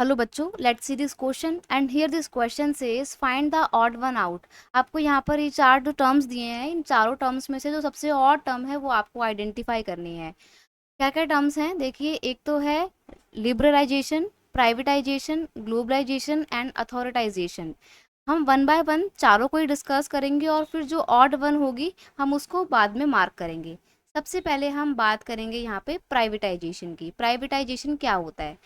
Hello बच्चों, let's see this question and here this question says find the odd one out. आपको यहाँ पर ये चार जो टर्म्स दिए हैं, इन चारों टर्म्स में से जो सबसे ऑड टर्म है वो आपको आइडेंटिफाई करनी है। क्या क्या टर्म्स हैं देखिए, एक तो है लिबरलाइजेशन, प्राइवेटाइजेशन, ग्लोबलाइजेशन एंड अथॉरिटाइजेशन। हम वन बाय वन चारों को ही डिस्कस करेंगे और फिर जो ऑड वन होगी हम उसको बाद में मार्क करेंगे। सबसे पहले हम बात करेंगे यहाँ पे प्राइवेटाइजेशन की। प्राइवेटाइजेशन क्या होता है?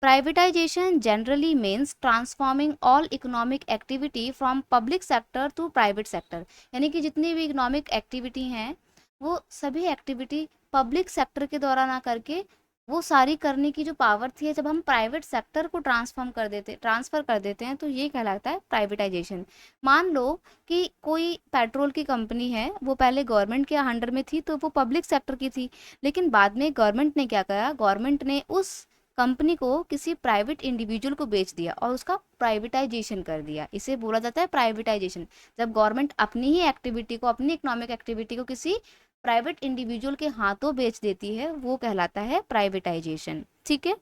Privatization generally means transforming all economic activity from public sector to private sector। यानी कि जितनी भी इकोनॉमिक एक्टिविटी हैं वो सभी एक्टिविटी पब्लिक सेक्टर के द्वारा ना करके वो सारी करने की जो पावर थी, जब हम प्राइवेट सेक्टर को ट्रांसफर कर देते हैं तो ये कहलाता है प्राइवेटाइजेशन। मान लो कि कोई पेट्रोल की कंपनी है, वो पहले गवर्नमेंट के अंडर में थी तो वो पब्लिक सेक्टर की थी, लेकिन बाद में गवर्नमेंट ने क्या करा, गवर्नमेंट ने उस कंपनी को किसी प्राइवेट इंडिविजुअल को बेच दिया और उसका प्राइवेटाइजेशन कर दिया। इसे बोला जाता है प्राइवेटाइजेशन। जब गवर्नमेंट अपनी ही एक्टिविटी को, अपनी इकोनॉमिक एक्टिविटी को किसी प्राइवेट इंडिविजुअल के हाथों बेच देती है, वो कहलाता है प्राइवेटाइजेशन। ठीक है।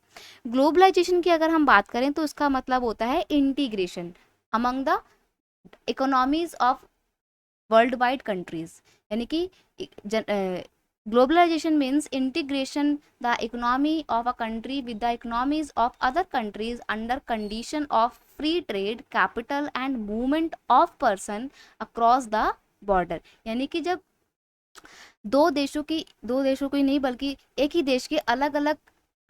ग्लोबलाइजेशन की अगर हम बात करें तो इसका मतलब होता है integration among the economies of world wide countries. यानी कि globalization means integration the economy of a country with the economies of other countries under condition of free trade, capital and movement of person across the border। यानी कि जब दो देशों की नहीं बल्कि एक ही देश के अलग अलग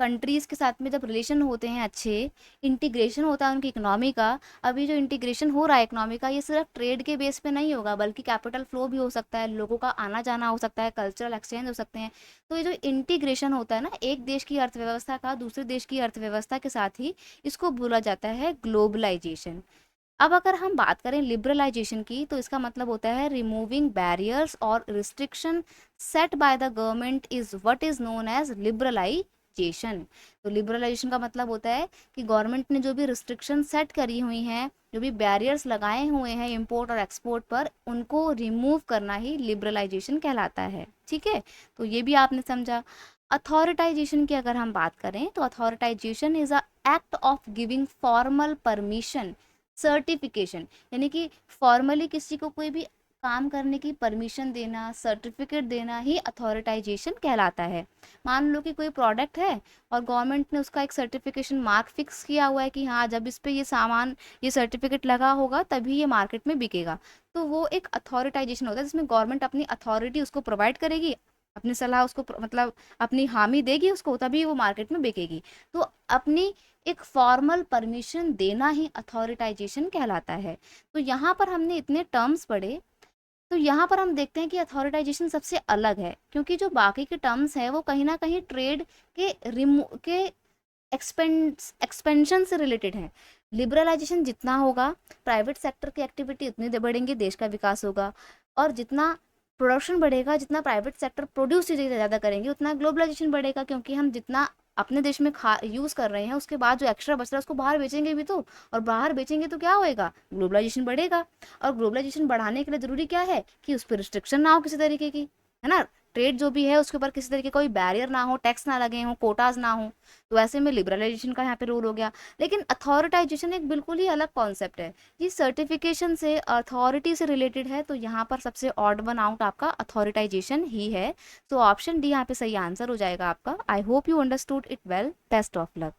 कंट्रीज के साथ में जब रिलेशन होते हैं, अच्छे इंटीग्रेशन होता है उनकी इकोनॉमी का। अभी जो इंटीग्रेशन हो रहा है इकोनॉमी का, ये सिर्फ ट्रेड के बेस पे नहीं होगा बल्कि कैपिटल फ्लो भी हो सकता है, लोगों का आना जाना हो सकता है, कल्चरल एक्सचेंज हो सकते हैं। तो ये जो इंटीग्रेशन होता है ना, एक देश की अर्थव्यवस्था का दूसरे देश की अर्थव्यवस्था के साथ ही, इसको बोला जाता है ग्लोबलाइजेशन। अब अगर हम बात करें लिबरलाइजेशन की तो इसका मतलब होता है रिमूविंग बैरियर्स और restriction set by the government is what is known as liberalisation. तो लिबरलाइजेशन का मतलब होता है कि गवर्नमेंट ने जो भी रिस्ट्रिक्शन सेट करी हुई हैं, जो भी बैरियर्स लगाए हुए हैं इंपोर्ट और एक्सपोर्ट पर, उनको रिमूव करना ही लिबरलाइजेशन कहलाता है। ठीक है, तो ये भी आपने समझा। अथॉरिटाइजेशन की अगर हम बात करें तो authorization is a act of giving formal permission, certification. यानी कि फॉर्मली किसी को कोई भी काम करने की परमिशन देना, सर्टिफिकेट देना ही अथॉरिटाइजेशन कहलाता है। मान लो कि कोई प्रोडक्ट है और गवर्नमेंट ने उसका एक सर्टिफिकेशन मार्क फिक्स किया हुआ है कि हाँ, जब इस पे ये सामान, ये सर्टिफिकेट लगा होगा तभी ये मार्केट में बिकेगा। तो वो एक अथॉरिटाइजेशन होता है जिसमें गवर्नमेंट अपनी अथॉरिटी उसको प्रोवाइड करेगी, अपनी सलाह उसको मतलब अपनी हामी देगी उसको, तभी वो मार्केट में बिकेगी। तो अपनी एक फॉर्मल परमिशन देना ही अथॉरिटाइजेशन कहलाता है। तो यहाँ पर हमने इतने टर्म्स पढ़े, तो यहाँ पर हम देखते हैं कि अथॉरिटाइजेशन सबसे अलग है, क्योंकि जो बाकी के टर्म्स हैं वो कहीं ना कहीं ट्रेड के एक्सपेंशन से रिलेटेड है। लिबरलाइजेशन जितना होगा, प्राइवेट सेक्टर की एक्टिविटी उतनी बढ़ेंगी, देश का विकास होगा। और जितना प्रोडक्शन बढ़ेगा, जितना प्राइवेट सेक्टर प्रोड्यूस चीज़ें ज़्यादा करेंगे, उतना ग्लोबलाइजेशन बढ़ेगा, क्योंकि हम जितना अपने देश में खा यूज़ कर रहे हैं उसके बाद जो एक्स्ट्रा बच रहा है उसको बाहर बेचेंगे भी तो। और बाहर बेचेंगे तो क्या होएगा, ग्लोबलाइजेशन बढ़ेगा। और ग्लोबलाइजेशन बढ़ाने के लिए ज़रूरी क्या है कि उस पर रिस्ट्रिक्शन ना हो किसी तरीके की, है ना। ट्रेड जो भी है उसके ऊपर किसी तरीके का कोई बैरियर ना हो, टैक्स ना लगे हो, कोटाज ना हो। तो ऐसे में लिबरलाइजेशन का यहाँ पे रूल हो गया। लेकिन अथॉरिटाइजेशन एक बिल्कुल ही अलग कॉन्सेप्ट है, ये सर्टिफिकेशन से, अथॉरिटी से रिलेटेड है। तो यहाँ पर सबसे ऑड वन आउट आपका अथॉरिटाइजेशन ही है। तो ऑप्शन डी यहाँ पे सही आंसर हो जाएगा आपका। I hope you understood it well. Best of luck.